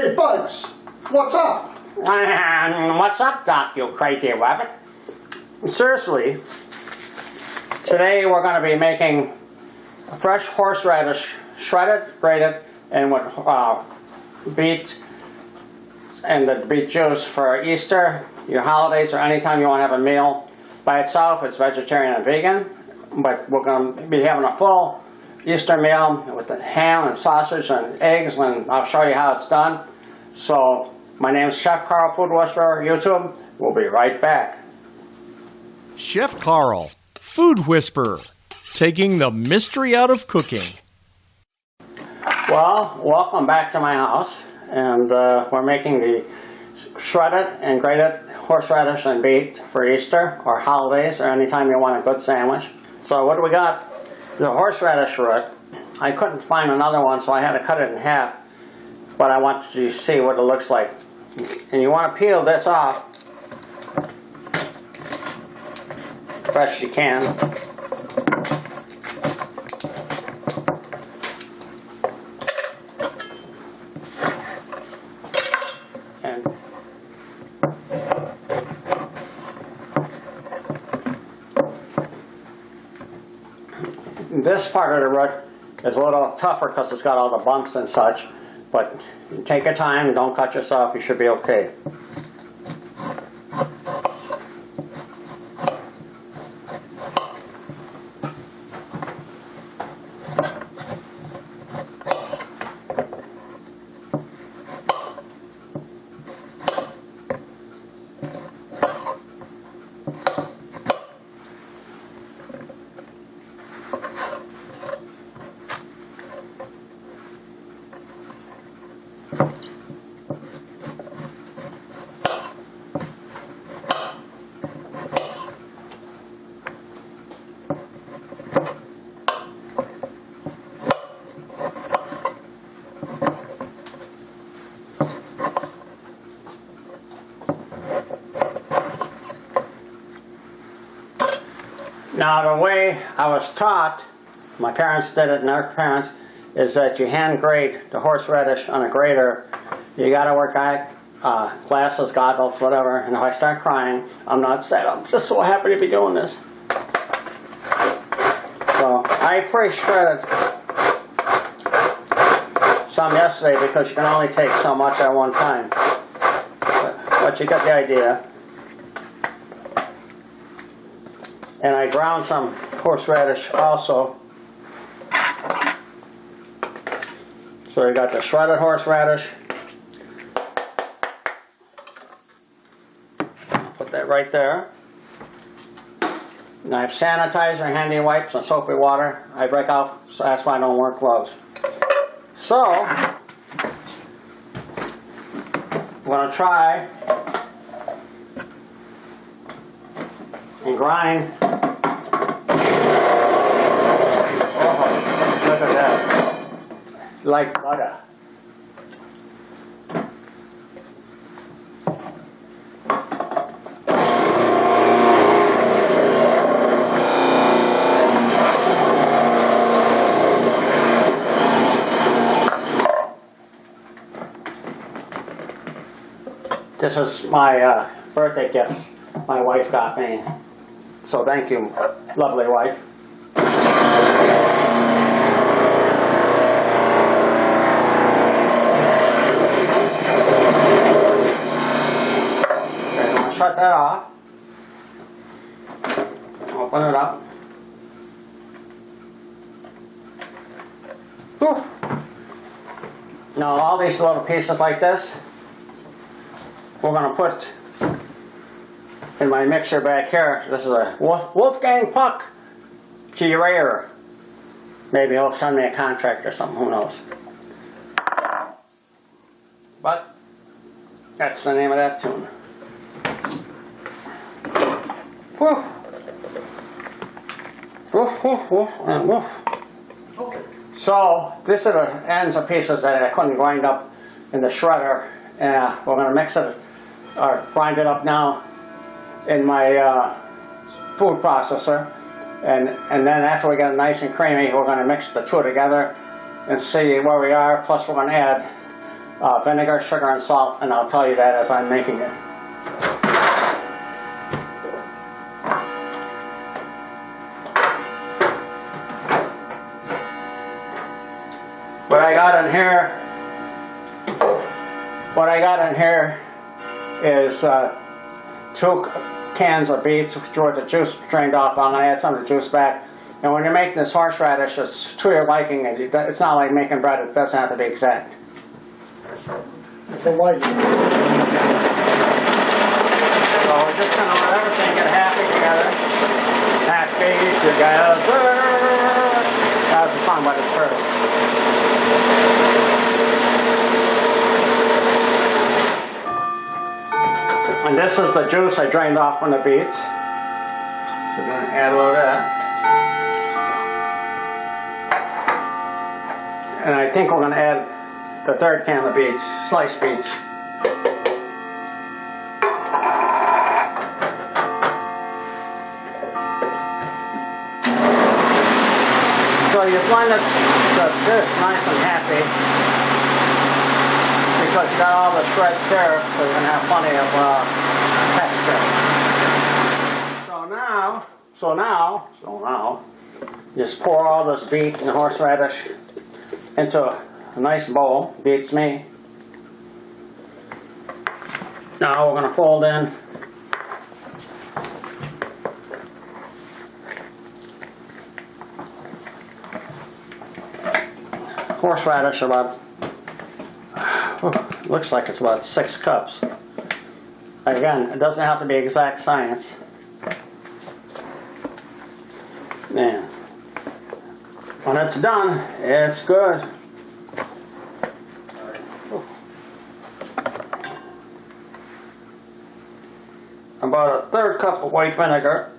Hey, Bugs, what's up? What's up, Doc, you crazy rabbit? Seriously, today we're going to be making fresh horseradish, shredded, grated, and with beet and the beet juice for Easter, your holidays, or anytime you want to have a meal. By itself, it's vegetarian and vegan, but we're going to be having a full Easter meal with the ham and sausage and eggs, and I'll show you how it's done. So, my name's Chef Carl, Food Whisperer, YouTube. We'll be right back. Chef Carl, Food Whisperer, taking the mystery out of cooking. Well, welcome back to my house, and we're making the shredded and grated horseradish and beet for Easter or holidays or anytime you want a good sandwich. So what do we got? The horseradish root. I couldn't find another one, so I had to cut it in half, but I want you to see what it looks like. And you want to peel this off as best you can. And this part of the root is a little tougher because it's got all the bumps and such, but take your time, don't cut yourself, you should be okay. Now the way I was taught, my parents did it and their parents, is that you hand grate the horseradish on a grater. You gotta wear glasses, goggles, whatever, and if I start crying, I'm not sad. I'm just so happy to be doing this. So I pre-shredded some yesterday because you can only take so much at one time. But you get the idea. And I ground some horseradish also. So you got the shredded horseradish. Put that right there. And I have sanitizer, handy wipes, and soapy water. I break off, so that's why I don't wear gloves. So, I'm going to try and grind. Oh, look at that. Like butter. This is my birthday gift my wife got me. So thank you, lovely wife. Okay, I'm going to shut that off. Open it up. Whew. Now all these little pieces like this, we're going to put in my mixer back here. This is a Wolfgang Puck Curator. Maybe he'll send me a contract or something, who knows. But that's the name of that tune. Woof. Woof, woof, woof, and woof. Okay. So this are the ends of pieces that I couldn't grind up in the shredder. We're going to mix it or grind it up now in my food processor, and then after we get it nice and creamy, we're going to mix the two together and see where we are. Plus we're going to add vinegar, sugar, and salt, and I'll tell you that as I'm making it. What I got in here is 2 cans of beets with the juice drained off. I'm going to add some of the juice back. And when you're making this horseradish, it's to your liking. It's not like making bread. It doesn't have to be exact. The light. So we're just going to let everything get happy together. Happy together. That was a song by the Turtles. And this is the juice I drained off from the beets. So we're going to add a little of that. And I think we're going to add the 3rd can of beets, sliced beets. So you blend it so it's just nice and happy, because you got all the shreds there, so you're going to have plenty of texture. So now, just pour all this beet and horseradish into a nice bowl. Beats me. Now we're going to fold in horseradish, about, looks like it's about 6 cups. Again, it doesn't have to be exact science. Man, when it's done, it's good. About a 3rd cup of white vinegar.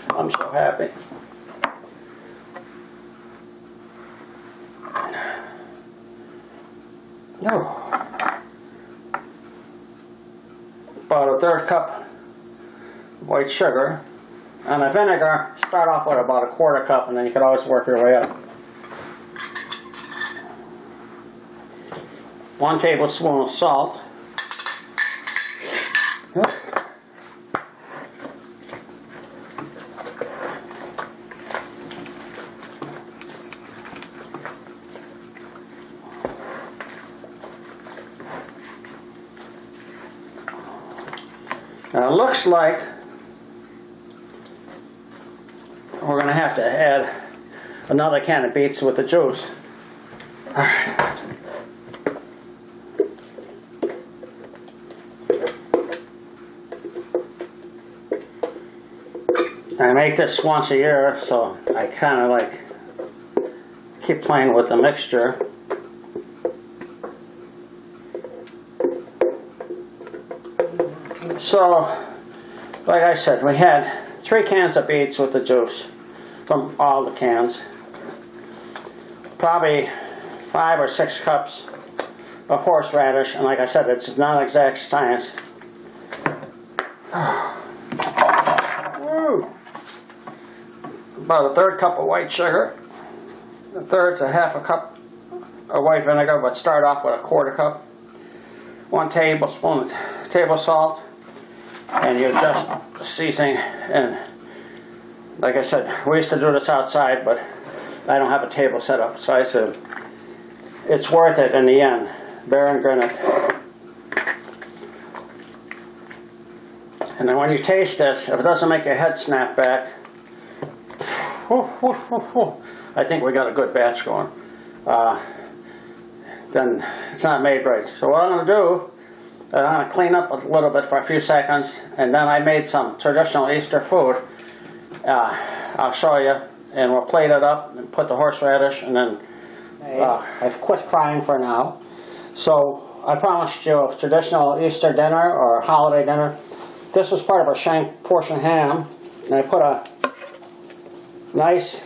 I'm so happy. About a 3rd cup of white sugar. And the vinegar, start off with about a 1/4 cup, and then you can always work your way up. 1 tablespoon of salt. Now it looks like we're going to have to add another can of beets with the juice. All right. I make this once a year, so I kind of like keep playing with the mixture. So, like I said, we had 3 cans of beets with the juice from all the cans. Probably 5 or 6 cups of horseradish, and like I said, it's not exact science. About a 1/3 cup of white sugar, 1/3 to 1/2 cup of white vinegar, but start off with a 1/4 cup. 1 tablespoon of table salt, and you adjust the seasoning. And like I said, we used to do this outside, but I don't have a table set up, so I said it's worth it in the end. Bear and grin it. And then when you taste this, if it doesn't make your head snap back, I think we got a good batch going. Then it's not made right. So what I'm going to do, I'm going to clean up a little bit for a few seconds, and then I made some traditional Easter food. I'll show you, and we'll plate it up and put the horseradish, and then I've quit crying for now. So I promised you a traditional Easter dinner or holiday dinner. This is part of a shank portion ham, and I put a nice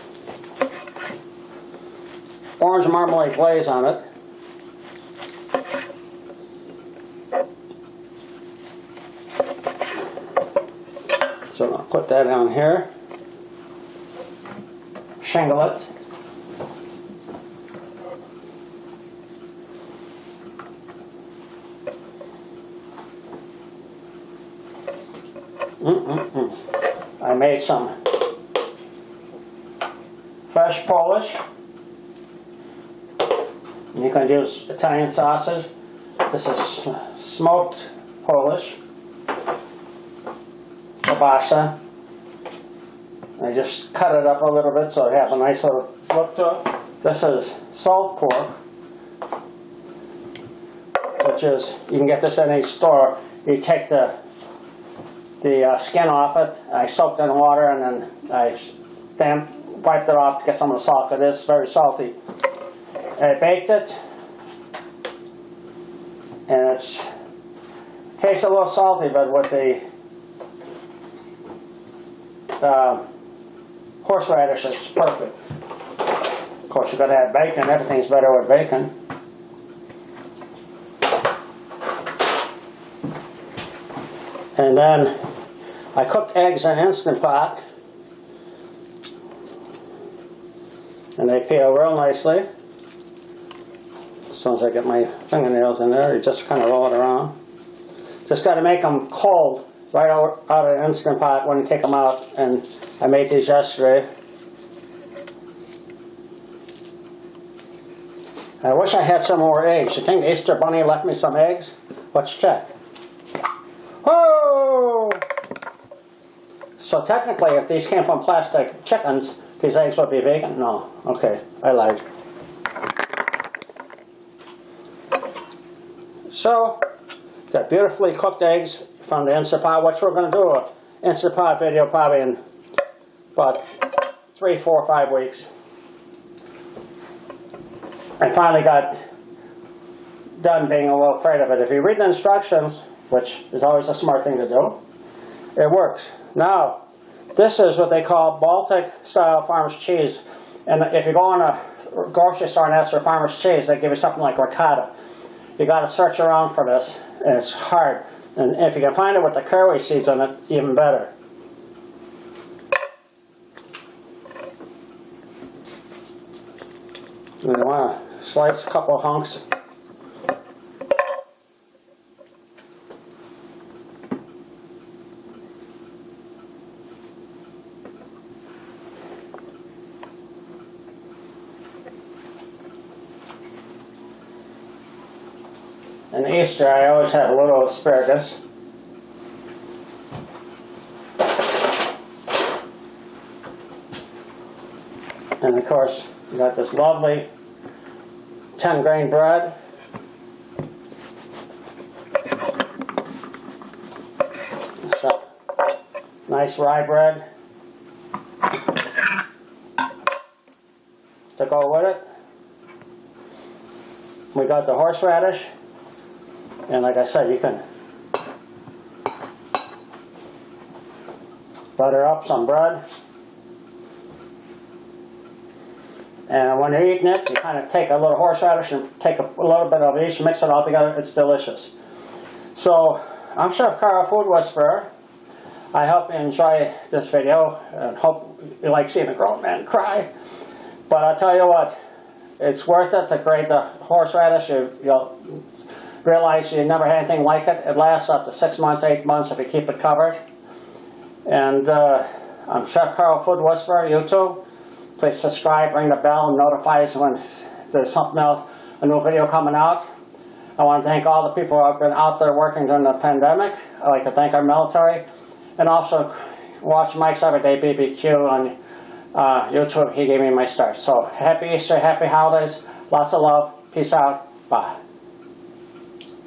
orange marmalade glaze on it. So I'll put that down here. Shingle it. I made some fresh Polish. You can use Italian sausage. This is smoked Polish. Kielbasa. I just cut it up a little bit so it has a nice little look to it. This is salt pork, which is, you can get this in any store. You take the skin off it. I soaked it in water and then I wiped it off to get some of the salt. It is very salty. I baked it, and it tastes a little salty, but with the horseradish, it's perfect. Of course, you've got to add bacon. Everything's better with bacon. And then I cooked eggs in an Instant Pot, and they peel real nicely. As soon as I get my fingernails in there, you just kind of roll it around. Just got to make them cold right out of the Instant Pot when you take them out. And I made these yesterday. I wish I had some more eggs. You think the Easter Bunny left me some eggs? Let's check. Oh! So technically, if these came from plastic chickens, these eggs would be vegan? No. Okay, I lied. So, got beautifully cooked eggs from the Instant Pot, which we're going to do an Instant Pot video probably in about 3, 4, 5 weeks. I finally got done being a little afraid of it. If you read the instructions, which is always a smart thing to do, it works. Now, this is what they call Baltic style farmer's cheese. And if you go in a grocery store and ask for farmer's cheese, they give you something like ricotta. You got to search around for this, and it's hard. And if you can find it with the curry seeds in it, even better. And you want to slice a couple of hunks. In Easter, I always had a little asparagus. And of course, you got this lovely 10-grain bread. So, nice rye bread to go with it. We got the horseradish. And like I said, you can butter up some bread. And when you're eating it, you kind of take a little horseradish and take a little bit of each, mix it all together. It's delicious. So, I'm Chef Carl, Food Whisperer. I hope you enjoy this video and hope you like seeing a grown man cry. But I'll tell you what, it's worth it to grate the horseradish. You'll realize you never had anything like it. It lasts up to 6 months, 8 months if you keep it covered. And I'm Chef Carl, Food Whisperer, YouTube. Please subscribe, ring the bell, and notify us when there's something else, a new video coming out. I want to thank all the people who have been out there working during the pandemic. I'd like to thank our military. And also watch Mike's Everyday BBQ on YouTube. He gave me my start. So happy Easter, happy holidays, lots of love, peace out, bye.